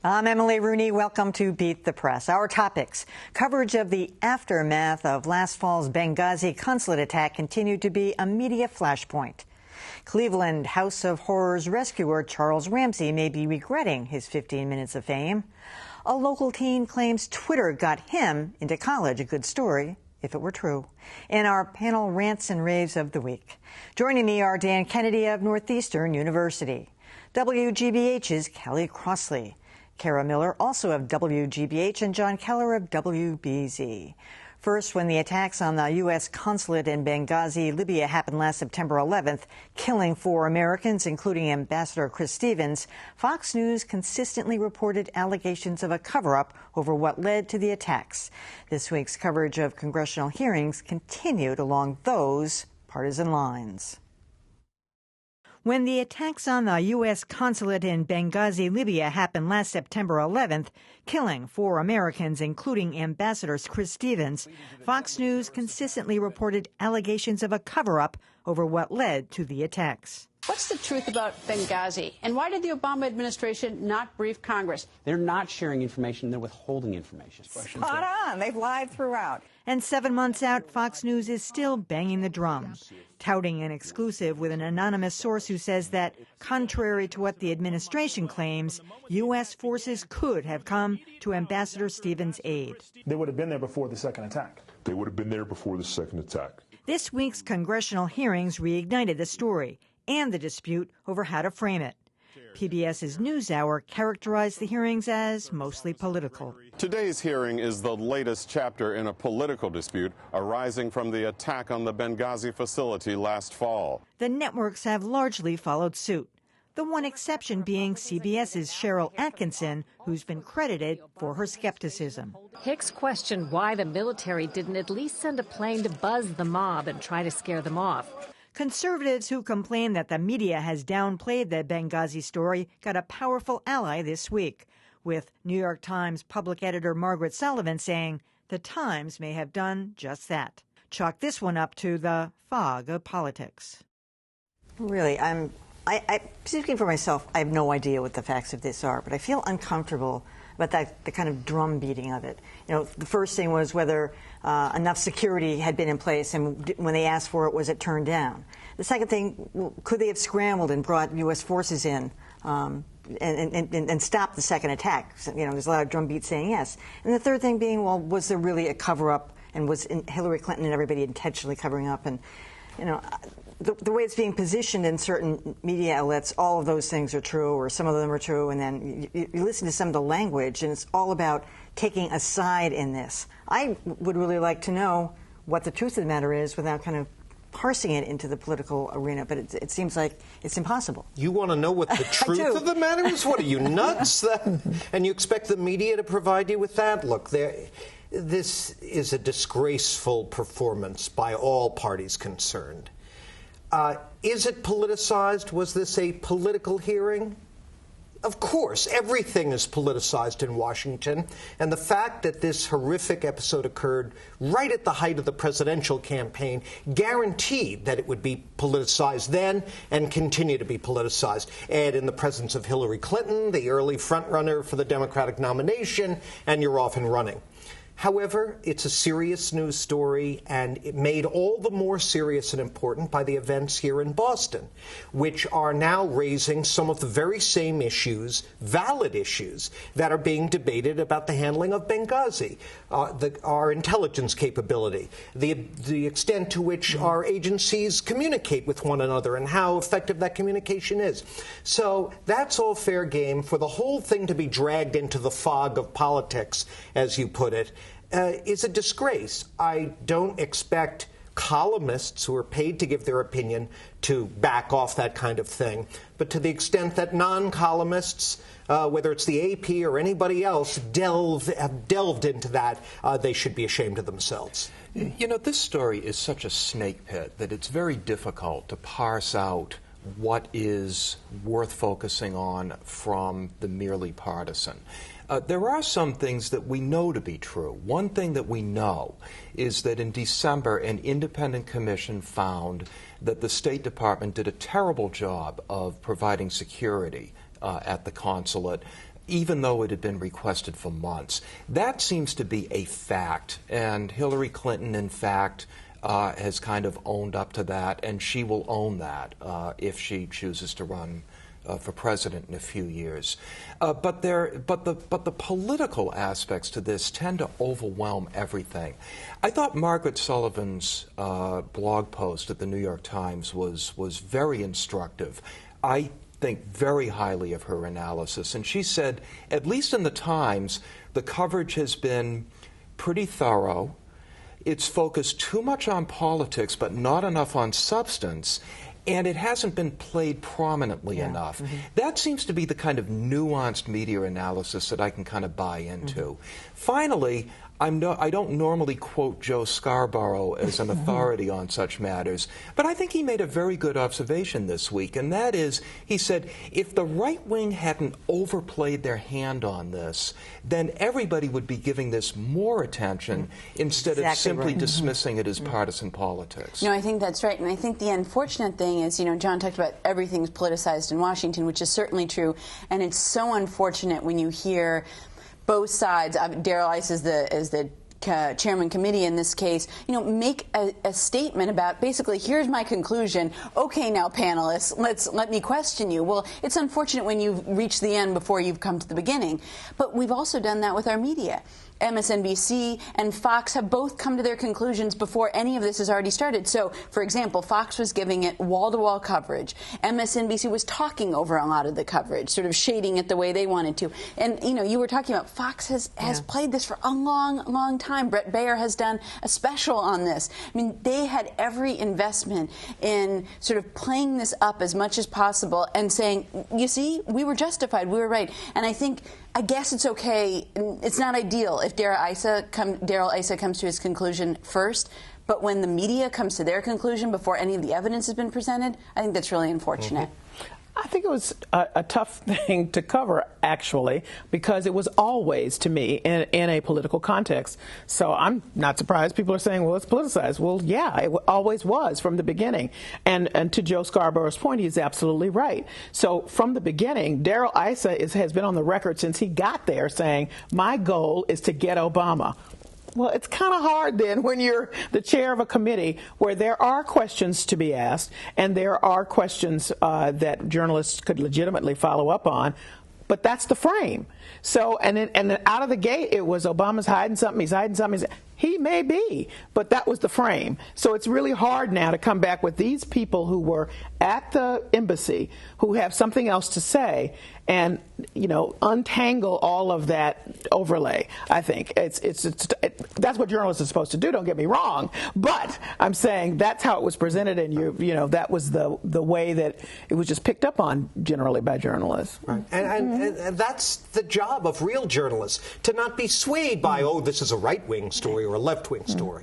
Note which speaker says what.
Speaker 1: I'm Emily Rooney. Welcome to Beat the Press. Our topics: coverage of the aftermath of last fall's Benghazi consulate attack continued to be a media flashpoint. Cleveland House of Horrors rescuer Charles Ramsey may be regretting his 15 minutes of fame. A local teen claims Twitter got him into college. A good story, if it were true. In our panel rants and raves of the week. Joining me are Dan Kennedy of Northeastern University, WGBH's Kelly Crossley, Kara Miller, also of WGBH, and John Keller of WBZ. First, when the attacks on the US Consulate in Benghazi, Libya happened last September 11th, killing 4 Americans, including Ambassador Chris Stevens, Fox News consistently reported allegations of a cover-up over what led to the attacks. This week's coverage of congressional hearings continued along those partisan lines. When the attacks on the U.S. Consulate in Benghazi, Libya happened last September 11th, killing 4 Americans, including Ambassador Chris Stevens, Fox News consistently reported allegations of a cover-up over what led to the attacks.
Speaker 2: What's the truth about Benghazi? And why did the Obama administration not brief Congress?
Speaker 3: They're not sharing information. They're withholding information.
Speaker 4: Spot on. They've lied throughout.
Speaker 1: And 7 months out, Fox News is still banging the drum, touting an exclusive with an anonymous source who says that, contrary to what the administration claims, U.S. forces could have come to Ambassador Stevens' aid.
Speaker 5: They would have been there before the second attack.
Speaker 6: They would have been there before the second attack.
Speaker 1: This week's congressional hearings reignited the story and the dispute over how to frame it. PBS's NewsHour characterized the hearings as mostly political.
Speaker 7: Today's hearing is the latest chapter in a political dispute arising from the attack on the Benghazi facility last fall.
Speaker 1: The networks have largely followed suit, the one exception being CBS's Cheryl Atkinson, who's been credited for her skepticism.
Speaker 8: Hicks questioned why the military didn't at least send a plane to buzz the mob and try to scare them off. Conservatives who complain that the media has downplayed the Benghazi story got a powerful ally this week, with New York Times public editor Margaret Sullivan saying the Times may have done just that. Chalk this one up to the fog of politics.
Speaker 1: Really, speaking for myself, I have no idea what the facts of this are, but I feel uncomfortable about the kind of drum beating of it. You know, the first thing was whether enough security had been in place, and when they asked for it, was it turned down? The second thing, could they have scrambled and brought U.S. forces in and stopped the second attack? So, you know, there's a lot of drum beats saying yes. And the third thing being, well, was there really a cover-up, and was Hillary Clinton and everybody intentionally covering up? And, you know, the way it's being positioned in certain media outlets, all of those things are true, or some of them are true, and then you listen to some of the language, and it's all about taking a side in this. I would really like to know what the truth of the matter is without kind of parsing it into the political arena, but it seems like it's impossible.
Speaker 9: You want to know what the truth of the matter is? What, are you nuts? And you expect the media to provide you with that? Look, this is a disgraceful performance by all parties concerned. Is it politicized? Was this a political hearing? Of course, everything is politicized in Washington, and the fact that this horrific episode occurred right at the height of the presidential campaign guaranteed that it would be politicized then and continue to be politicized. And in the presence of Hillary Clinton, the early frontrunner for the Democratic nomination, and you're off and running. However, it's a serious news story, and it made all the more serious and important by the events here in Boston, which are now raising some of the very same issues, valid issues, that are being debated about the handling of Benghazi, our intelligence capability, the extent to which our agencies communicate with one another, and how effective that communication is. So that's all fair game. For the whole thing to be dragged into the fog of politics, as you put it, is a disgrace. I don't expect columnists who are paid to give their opinion to back off that kind of thing. But to the extent that non-columnists, whether it's the AP or anybody else, have delved into that, they should be ashamed of themselves.
Speaker 10: You know, this story is such a snake pit that it's very difficult to parse out what is worth focusing on from the merely partisan. There are some things that we know to be true. One thing that we know is that in December, an independent commission found that the State Department did a terrible job of providing security at the consulate, even though it had been requested for months. That seems to be a fact, and Hillary Clinton, in fact, has kind of owned up to that, and she will own that if she chooses to run for president in a few years. But the political aspects to this tend to overwhelm everything. I thought Margaret Sullivan's blog post at the New York Times was very instructive. I think very highly of her analysis, and she said, at least in the Times, the coverage has been pretty thorough. It's focused too much on politics, but not enough on substance, and it hasn't been played prominently enough. That seems to be the kind of nuanced media analysis that I can kind of buy into. Finally, I don't normally quote Joe Scarborough as an authority on such matters, but I think he made a very good observation this week, and that is, he said, if the right wing hadn't overplayed their hand on this, then everybody would be giving this more attention instead of simply dismissing it as partisan politics.
Speaker 11: No, I think that's right, and I think the unfortunate thing is, you know, John talked about everything's politicized in Washington, which is certainly true, and it's so unfortunate when you hear both sides. Darrell Issa is the chairman committee in this case, you know, make a statement about basically, here's my conclusion. Okay, now panelists, let me question you. Well, it's unfortunate when you've reached the end before you've come to the beginning, but we've also done that with our media. MSNBC and Fox have both come to their conclusions before any of this has already started. So, for example, Fox was giving it wall-to-wall coverage. MSNBC was talking over a lot of the coverage, sort of shading it the way they wanted to. And, you know, you were talking about Fox has played this for a long, long time. Brett Baer has done a special on this. I mean, they had every investment in sort of playing this up as much as possible and saying, you see, we were justified, we were right. And I guess it's okay. It's not ideal if Darrell Issa comes to his conclusion first, but when the media comes to their conclusion before any of the evidence has been presented, I think that's really unfortunate.
Speaker 12: I think it was a tough thing to cover, actually, because it was always, to me, in a political context. So I'm not surprised people are saying, well, it's politicized. Well, yeah, it always was from the beginning. And to Joe Scarborough's point, he's absolutely right. So from the beginning, Darrell Issa has been on the record since he got there saying, my goal is to get Obama. Well, it's kind of hard then when you're the chair of a committee where there are questions to be asked and there are questions that journalists could legitimately follow up on. But that's the frame. So, and then out of the gate, it was Obama's hiding something, he's hiding something. He may be, but that was the frame. So it's really hard now to come back with these people who were at the embassy who have something else to say and, you know, untangle all of that overlay. I think that's what journalists are supposed to do, don't get me wrong, but I'm saying that's how it was presented, and you know, that was the way that it was just picked up on generally by journalists.
Speaker 9: Right. And that's the job of real journalists, to not be swayed by, oh, this is a right-wing story or a left-wing story.